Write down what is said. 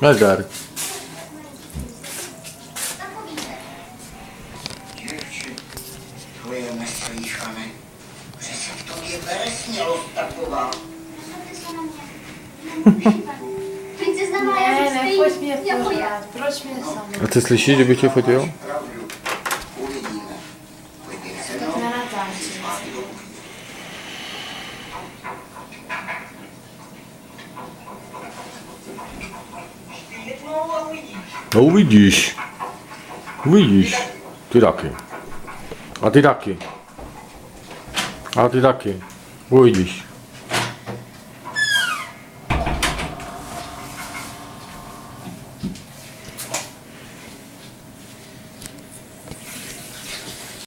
Edgar. Твоє наслідчане. Це тобі вересня розтакував. Не хочеш мене пожрати, проч мене сам. А ty slyšíš, že bych tě fotil? Так не натанчить. No uvidíš. Uvidíš. Ty taky. A ty taky. A ty taky. Uvidíš.